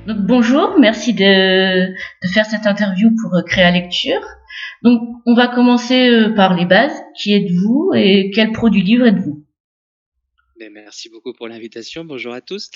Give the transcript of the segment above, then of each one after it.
Donc, bonjour, merci de faire cette interview pour Créa Lecture. Donc, on va commencer par les bases. Qui êtes-vous et quel pro du livre êtes-vous? Merci beaucoup pour l'invitation. Bonjour à tous.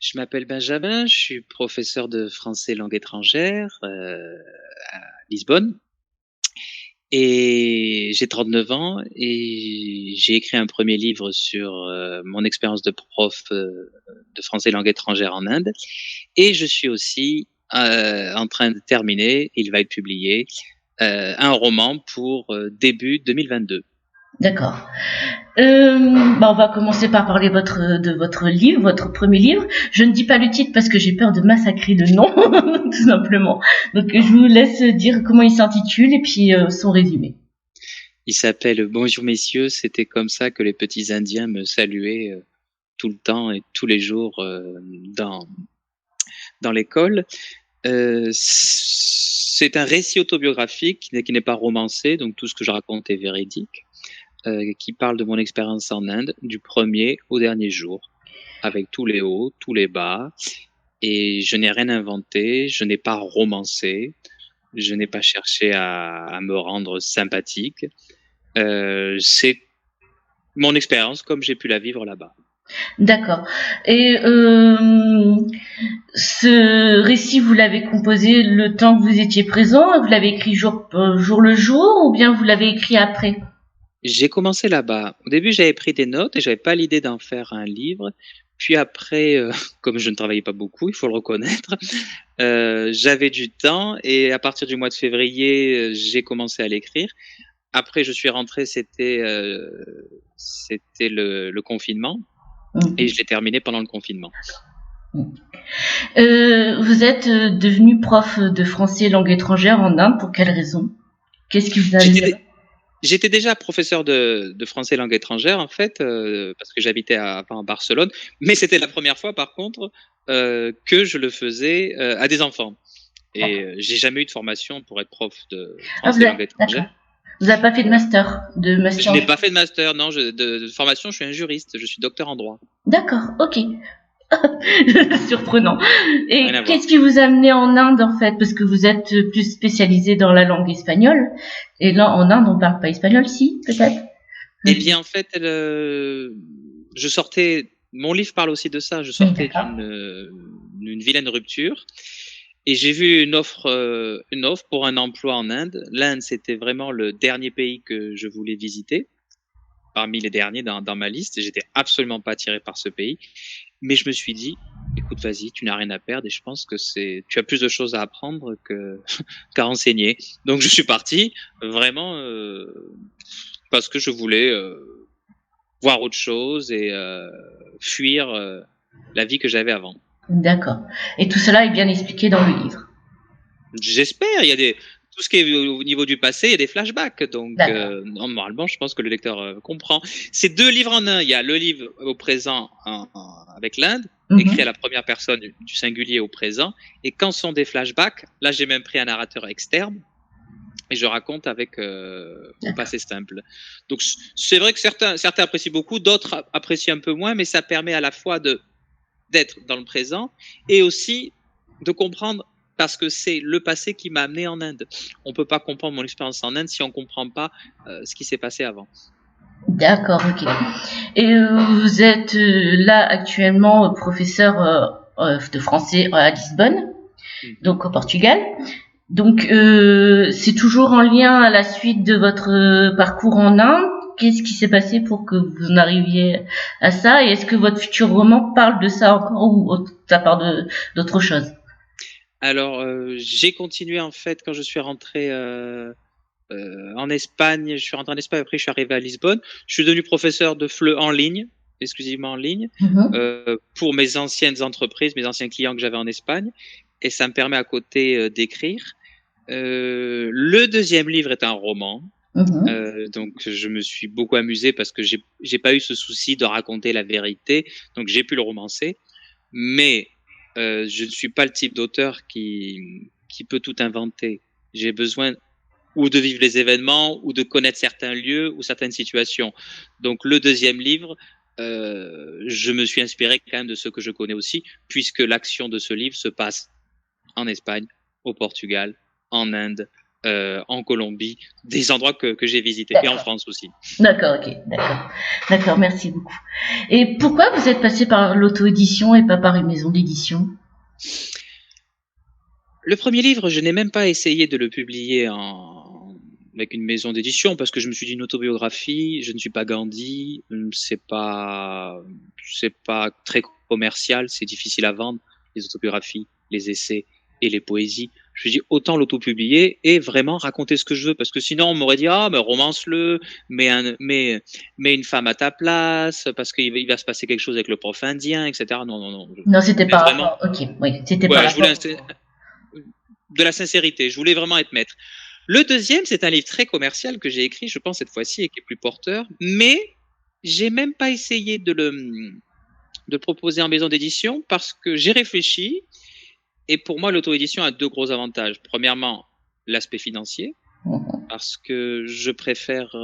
Je m'appelle Benjamin, je suis professeur de français langue étrangère à Lisbonne et j'ai 39 ans et j'ai écrit un premier livre sur mon expérience de prof de français langue étrangère en Inde et je suis aussi en train de terminer, il va être publié, un roman pour début 2022. D'accord. On va commencer par parler de votre livre, votre premier livre. Je ne dis pas le titre parce que j'ai peur de massacrer le nom, tout simplement. Donc, je vous laisse dire comment il s'intitule et puis son résumé. Il s'appelle Bonjour messieurs, c'était comme ça que les petits Indiens me saluaient tout le temps et tous les jours dans l'école. C'est un récit autobiographique qui n'est pas romancé, donc tout ce que je raconte est véridique, qui parle de mon expérience en Inde du premier au dernier jour, avec tous les hauts, tous les bas, et je n'ai rien inventé, je n'ai pas romancé, je n'ai pas cherché à me rendre sympathique. C'est mon expérience comme j'ai pu la vivre là-bas. D'accord. Et ce récit, vous l'avez composé le temps que vous étiez présent? Vous l'avez écrit jour le jour ou bien vous l'avez écrit après? J'ai commencé là-bas. Au début, j'avais pris des notes et j'avais pas l'idée d'en faire un livre. Puis après, comme je ne travaillais pas beaucoup, il faut le reconnaître, j'avais du temps et à partir du mois de février, j'ai commencé à l'écrire. Après, je suis rentré, c'était le confinement et Mmh. je l'ai terminé pendant le confinement. Vous êtes devenu prof de français langue étrangère en Inde. Pour quelle raison? Qu'est-ce qui vous a amené J'étais là-bas? dé J'étais déjà professeur de français langue étrangère en fait, parce que j'habitais avant à Barcelone, mais c'était la première fois par contre, que je le faisais, à des enfants et D'accord. j'ai jamais eu de formation pour être prof de Ah, français langue étrangère. d'accord. Vous n'avez pas fait de Je master en n'ai justice? pas fait de master, non, de formation, je suis un juriste, je suis docteur en droit. D'accord, ok. Surprenant. Rien Et à voir. qu'est-ce qui vous a amené en Inde en fait? Parce que vous êtes plus spécialisé dans la langue espagnole. Et là, en Inde, on parle pas espagnol, si, peut-être? Eh bien, en fait, je sortais mon livre parle aussi de ça, je sortais D'accord. d'une vilaine rupture et j'ai vu une offre pour un emploi en Inde. L'Inde, c'était vraiment le dernier pays que je voulais visiter, parmi les derniers dans ma liste et j'étais absolument pas attiré par ce pays. Mais je me suis dit: «Écoute, vas-y, tu n'as rien à perdre et je pense que tu as plus de choses à apprendre que qu'à enseigner». Donc je suis parti vraiment, parce que je voulais, voir autre chose et fuir, la vie que j'avais avant. D'accord. Et tout cela est bien expliqué dans le livre. J'espère, il y a des tout ce qui est au niveau du passé, il y a des flashbacks donc D'accord. normalement, je pense que le lecteur, comprend. C'est 2 livres en un. Il y a le livre au présent avec l'Inde, écrit à Mhm. la première personne du singulier au présent et quand ce sont des flashbacks, là, j'ai même pris un narrateur externe et je raconte avec, au D'accord. passé simple. Donc c'est vrai que certains apprécient beaucoup, d'autres apprécient un peu moins, mais ça permet à la fois d'être dans le présent et aussi de comprendre parce que c'est le passé qui m'a amené en Inde. On ne peut pas comprendre mon expérience en Inde si on ne comprend pas ce qui s'est passé avant. D'accord, ok. Et vous êtes là actuellement professeur de français à Lisbonne, Mhm. donc au Portugal. Donc c'est toujours en lien à la suite de votre parcours en Inde. Qu'est-ce qui s'est passé pour que vous en arriviez à ça? Et est-ce que votre futur roman parle de ça encore ou ça parle d'autre chose? Alors, j'ai continué en fait quand je suis rentré en Espagne. Je suis rentré en Espagne, après je suis arrivé à Lisbonne. Je suis devenu professeur de FLE en ligne, exclusivement en ligne, Mhm. pour mes anciennes entreprises, mes anciens clients que j'avais en Espagne. Et ça me permet à côté d'écrire. Le deuxième livre est un roman. Mhm. Donc je me suis beaucoup amusé parce que j'ai pas eu ce souci de raconter la vérité, donc j'ai pu le romancer. Mais je ne suis pas le type d'auteur qui peut tout inventer. J'ai besoin ou de vivre les événements ou de connaître certains lieux ou certaines situations. Donc le deuxième livre, je me suis inspiré quand même de ce que je connais aussi, puisque l'action de ce livre se passe en Espagne, au Portugal, en Inde, en Colombie, des endroits que j'ai visités, et en France aussi. D'accord, ok, d'accord, merci beaucoup. Et pourquoi vous êtes passé par l'auto-édition et pas par une maison d'édition? Le premier livre, je n'ai même pas essayé de le publier avec une maison d'édition parce que je me suis dit une autobiographie, je ne suis pas Gandhi, c'est pas très commercial, c'est difficile à vendre, les autobiographies, les essais et les poésies. Je me suis dit autant l'auto-publier et vraiment raconter ce que je veux parce que sinon on m'aurait dit ah mais romance-le, mets une femme à ta place parce qu'il va se passer quelque chose avec le prof indien, etc. Non. Non, c'était pas Vraiment. ok, oui, c'était Ouais, pas je voulais de la sincérité. Je voulais vraiment être maître. Le deuxième, c'est un livre très commercial que j'ai écrit, je pense, cette fois-ci, et qui est plus porteur. Mais j'ai même pas essayé de le proposer en maison d'édition parce que j'ai réfléchi. Et pour moi, l'auto-édition a deux gros avantages. Premièrement, l'aspect financier, parce que je préfère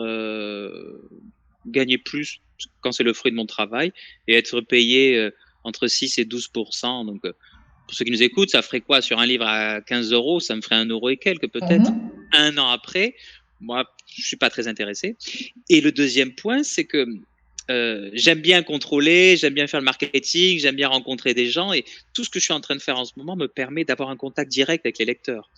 gagner plus quand c'est le fruit de mon travail et être payé entre 6 et 12%. Donc, pour ceux qui nous écoutent, ça ferait quoi sur un livre à 15 euros? Ça me ferait 1 euro et quelques peut-être. Un an après, moi, je suis pas très intéressé. Et le deuxième point, c'est que j'aime bien contrôler, j'aime bien faire le marketing, j'aime bien rencontrer des gens et tout ce que je suis en train de faire en ce moment me permet d'avoir un contact direct avec les lecteurs.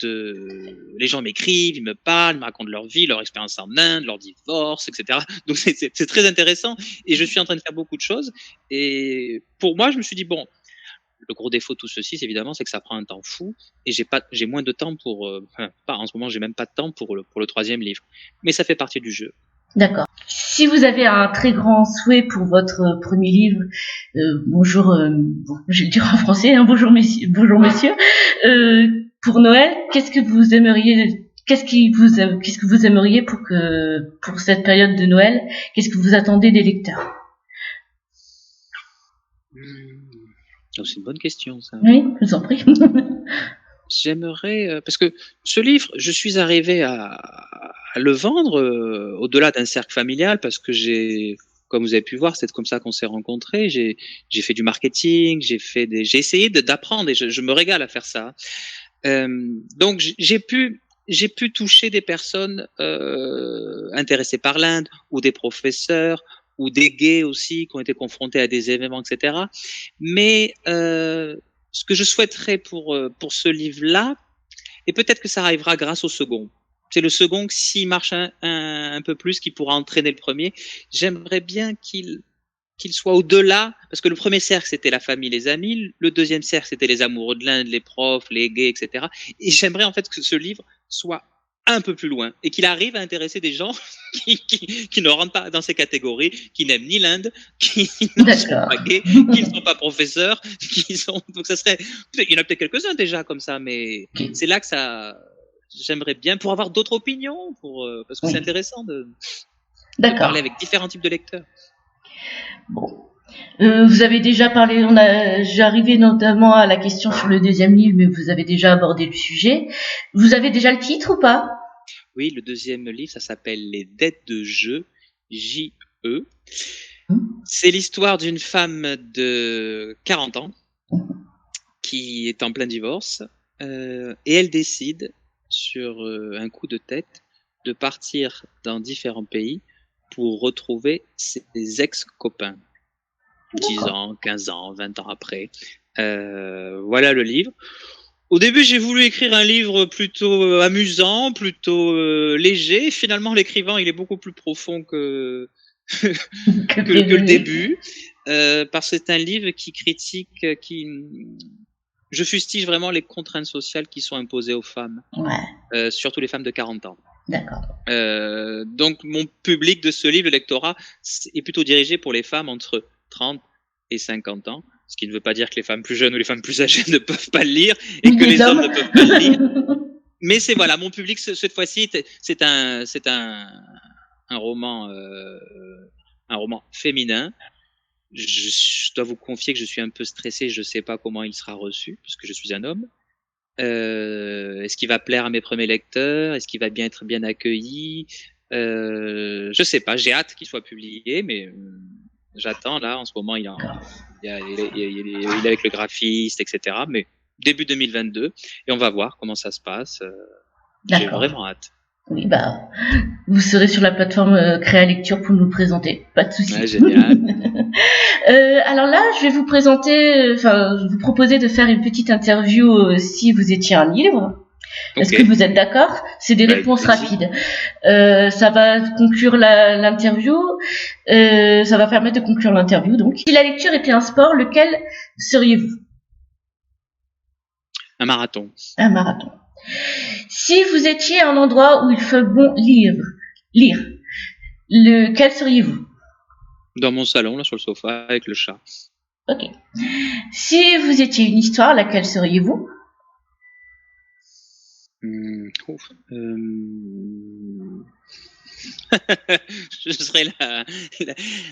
Les gens m'écrivent, ils me parlent, ils me racontent leur vie, leur expérience en Inde, leur divorce, etc. Donc c'est très intéressant et je suis en train de faire beaucoup de choses. Et pour moi, je me suis dit, bon, le gros défaut de tout ceci, évidemment, c'est que ça prend un temps fou et j'ai moins de temps pour, pas en ce moment, j'ai même pas de temps pour le troisième livre. Mais ça fait partie du jeu. D'accord. Si vous avez un très grand souhait pour votre premier livre, bonjour, je vais le dire en français, hein, bonjour messieurs, pour Noël, qu'est-ce que vous aimeriez pour cette période de Noël? Qu'est-ce que vous attendez des lecteurs? Oh, c'est une bonne question, ça. Oui, je vous en prie. J'aimerais, parce que ce livre, je suis arrivé à le vendre au-delà d'un cercle familial parce que comme vous avez pu voir, c'est comme ça qu'on s'est rencontrés. J'ai fait du marketing, j'ai essayé d'apprendre et je me régale à faire ça. Donc j'ai pu toucher des personnes intéressées par l'Inde ou des professeurs ou des gays aussi qui ont été confrontés à des événements, etc. Mais ce que je souhaiterais pour ce livre-là, et peut-être que ça arrivera grâce au second. C'est le second, s'il marche un peu plus, qui pourra entraîner le premier. J'aimerais bien qu'il soit au-delà, parce que le premier cercle, c'était la famille, les amis. Le deuxième cercle, c'était les amoureux de l'Inde, les profs, les gays, etc. Et j'aimerais en fait que ce livre soit un peu plus loin et qu'il arrive à intéresser des gens qui ne rentrent pas dans ces catégories, qui n'aiment ni l'Inde, qui ne sont pas gays, qui ne sont pas professeurs, donc ça serait, il y en a peut-être quelques-uns déjà comme ça, mais c'est là que j'aimerais bien pour avoir d'autres opinions, parce que c'est intéressant de parler avec différents types de lecteurs. Bon. Vous avez déjà parlé, j'arrivais notamment à la question sur le deuxième livre, mais vous avez déjà abordé le sujet. Vous avez déjà le titre ou pas? Oui, le deuxième livre, ça s'appelle Les dettes de jeu, J-E. C'est l'histoire d'une femme de 40 ans qui est en plein divorce et elle décide, sur un coup de tête, de partir dans différents pays pour retrouver ses ex-copains. 10 ans, 15 ans, 20 ans après. Voilà le livre. Au début, j'ai voulu écrire un livre plutôt amusant, plutôt léger. Finalement, l'écrivain, il est beaucoup plus profond que le début. Parce que c'est un livre qui critique, je fustige vraiment les contraintes sociales qui sont imposées aux femmes. Ouais. Surtout les femmes de 40 ans. D'accord. Donc, mon public de ce livre, le lectorat, est plutôt dirigé pour les femmes entre 30 et 50 ans, ce qui ne veut pas dire que les femmes plus jeunes ou les femmes plus âgées ne peuvent pas le lire et que les hommes ne peuvent pas le lire. Mais c'est voilà, mon public cette fois-ci, c'est un roman féminin. Je dois vous confier que je suis un peu stressé, je ne sais pas comment il sera reçu parce que je suis un homme. Est-ce qu'il va plaire à mes premiers lecteurs? Est-ce qu'il va être bien accueilli? Je sais pas. J'ai hâte qu'il soit publié, mais J'attends là, en ce moment, il est avec le graphiste, etc. Mais début 2022, et on va voir comment ça se passe. J'ai vraiment hâte. Oui, vous serez sur la plateforme Créa Lecture pour nous le présenter. Pas de souci. Ouais, génial. Alors là, je vais vous vous proposer de faire une petite interview si vous étiez un livre. Est-ce que vous êtes d'accord? C'est des réponses rapides. Ça va conclure l'interview. Ça va permettre de conclure l'interview. Donc, si la lecture était un sport, lequel seriez-vous? Un marathon. Un marathon. Si vous étiez à un endroit où il fait bon lire, lequel seriez-vous? Dans mon salon, là, sur le sofa, avec le chat. Ok. Si vous étiez une histoire, laquelle seriez-vous? Je serais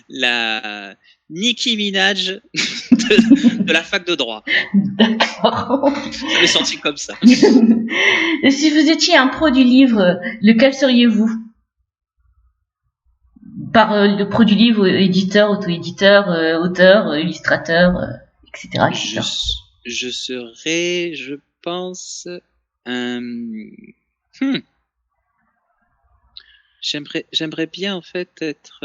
la Nicki Minaj de la fac de droit. D'accord. Je l'ai senti comme ça. Si vous étiez un pro du livre, lequel seriez-vous? Par le pro du livre, éditeur, auto-éditeur, auteur, illustrateur, etc. Je serais, je pense, J'aimerais bien en fait être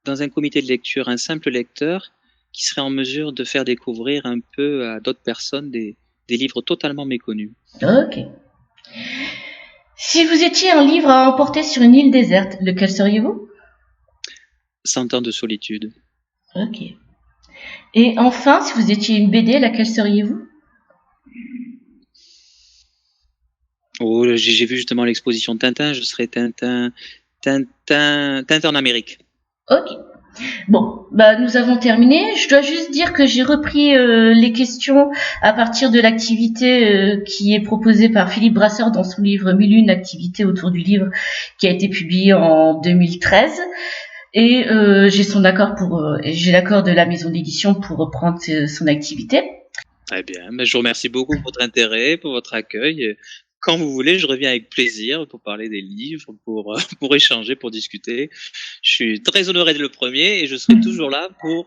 dans un comité de lecture, un simple lecteur qui serait en mesure de faire découvrir un peu à d'autres personnes des livres totalement méconnus. Ok. Si vous étiez un livre à emporter sur une île déserte, lequel seriez-vous? 100 ans de solitude. Ok. Et enfin, si vous étiez une BD, laquelle seriez-vous? Oh, j'ai vu justement l'exposition de Tintin, je serais Tintin en Amérique. Ok. Bon, nous avons terminé. Je dois juste dire que j'ai repris les questions à partir de l'activité qui est proposée par Philippe Brasseur dans son livre 1001 activités autour du livre qui a été publié en 2013. Et j'ai son accord j'ai l'accord de la maison d'édition pour reprendre son activité. Très bien. Je vous remercie beaucoup pour votre intérêt, pour votre accueil. Quand vous voulez, je reviens avec plaisir pour parler des livres, pour échanger, pour discuter. Je suis très honoré de le premier et je serai toujours là pour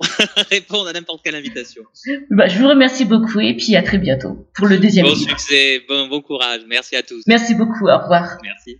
répondre à n'importe quelle invitation. Je vous remercie beaucoup et puis à très bientôt pour le deuxième livre. Bon succès, bon courage. Merci à tous. Merci beaucoup. Au revoir. Merci.